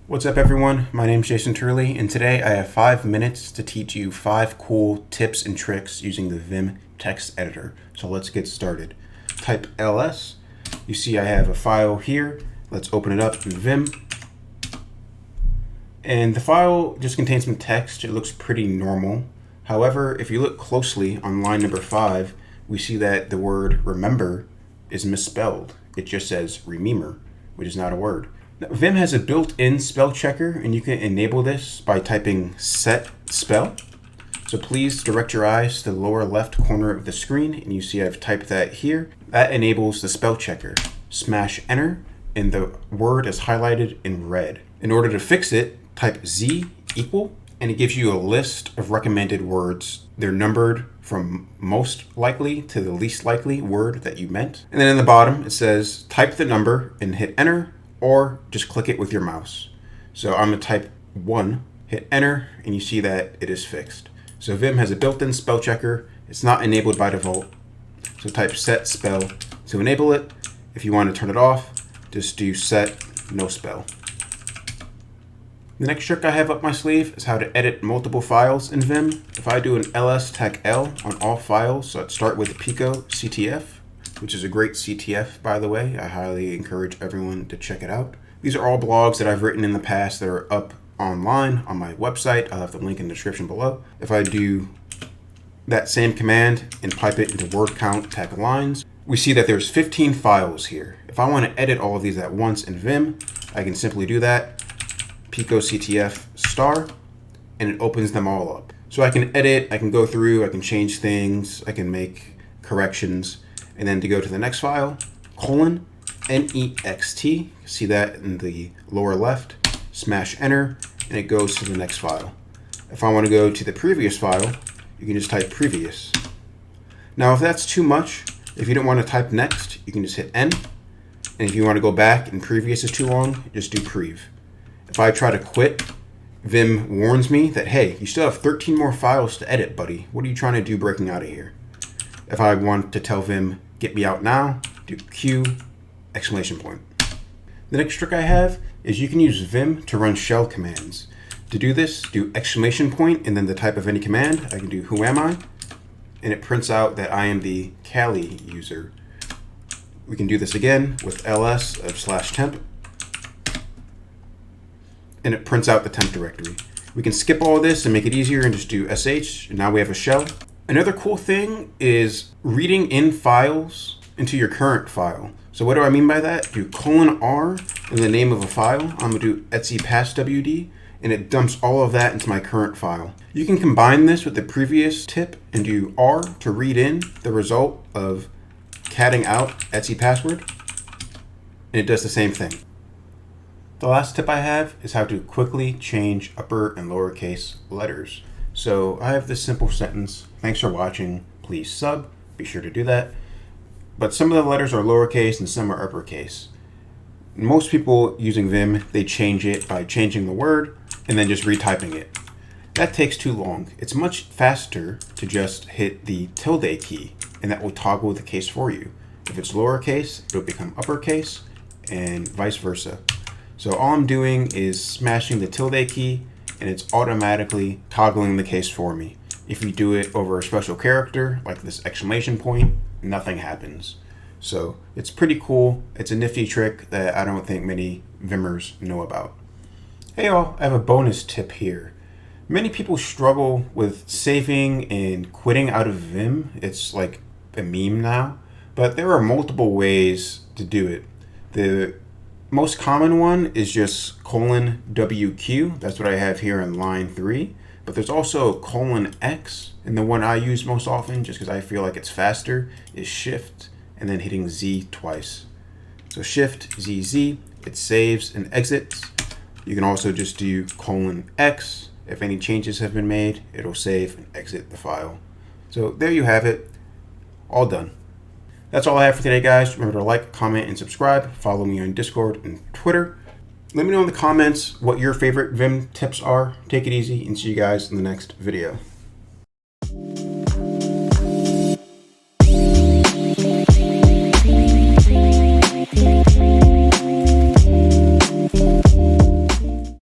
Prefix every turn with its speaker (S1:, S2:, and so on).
S1: What's up everyone, my name is Jason Turley and today I have 5 minutes to teach you 5 cool tips and tricks using the Vim text editor. So let's get started. Type ls, you see I have a file here, let's open it up in Vim. And the file just contains some text, it looks pretty normal. However, if you look closely on line number 5, we see that the word remember is misspelled. It just says remember, which is not a word. Now, Vim has a built-in spell checker and you can enable this by typing set spell. So please direct your eyes to the lower left corner of the screen and you see I've typed that here. That enables the spell checker. Smash enter and the word is highlighted in red. In order to fix it, type Z equal and it gives you a list of recommended words. They're numbered from most likely to the least likely word that you meant. And then in the bottom it says type the number and hit enter, or just click it with your mouse. So I'm gonna type 1, hit enter, and you see that it is fixed. So Vim has a built-in spell checker. It's not enabled by default. So type set spell to enable it. If you want to turn it off, just do set no spell. The next trick I have up my sleeve is how to edit multiple files in Vim. If I do an ls tech L on all files, so I'd start with Pico CTF, which is a great CTF, by the way. I highly encourage everyone to check it out. These are all blogs that I've written in the past that are up online on my website. I'll have the link in the description below. If I do that same command and pipe it into word count tag lines, we see that there's 15 files here. If I want to edit all of these at once in Vim, I can simply do that. Pico CTF star, and it opens them all up. So I can edit, I can go through, I can change things, I can make corrections. And then to go to the next file, next, see that in the lower left, smash enter, and it goes to the next file. If I want to go to the previous file, you can just type previous. Now if that's too much, if you don't want to type next, you can just hit N. And if you want to go back and previous is too long, just do prev. If I try to quit, Vim warns me that, hey, you still have 13 more files to edit, buddy. What are you trying to do breaking out of here? If I want to tell Vim, get me out now, do Q, exclamation point. The next trick I have is you can use Vim to run shell commands. To do this, do exclamation point and then the type of any command. I can do who am I? And it prints out that I am the Kali user. We can do this again with ls of /temp. And it prints out the temp directory. We can skip all of this and make it easier and just do sh. And now we have a shell. Another cool thing is reading in files into your current file. So what do I mean by that? Do :R in the name of a file. I'm gonna do etc passwd, and it dumps all of that into my current file. You can combine this with the previous tip and do R to read in the result of catting out etc password, and it does the same thing. The last tip I have is how to quickly change upper and lowercase letters. So I have this simple sentence, thanks for watching, please sub, be sure to do that. But some of the letters are lowercase and some are uppercase. Most people using Vim, they change it by changing the word and then just retyping it. That takes too long. It's much faster to just hit the tilde key and that will toggle the case for you. If it's lowercase, it'll become uppercase and vice versa. So all I'm doing is smashing the tilde key and it's automatically toggling the case for me. If you do it over a special character, like this exclamation point, nothing happens. So it's pretty cool. It's a nifty trick that I don't think many Vimmers know about. Hey y'all, I have a bonus tip here. Many people struggle with saving and quitting out of Vim. It's like a meme now, but there are multiple ways to do it. The most common one is just :WQ. That's what I have here in line 3. But there's also :X, and the one I use most often, just because I feel like it's faster, is Shift and then hitting Z twice. So Shift ZZ, it saves and exits. You can also just do :X. If any changes have been made, it'll save and exit the file. So there you have it, all done. That's all I have for today, guys. Remember to like, comment, and subscribe. Follow me on Discord and Twitter. Let me know in the comments what your favorite Vim tips are. Take it easy and see you guys in the next video.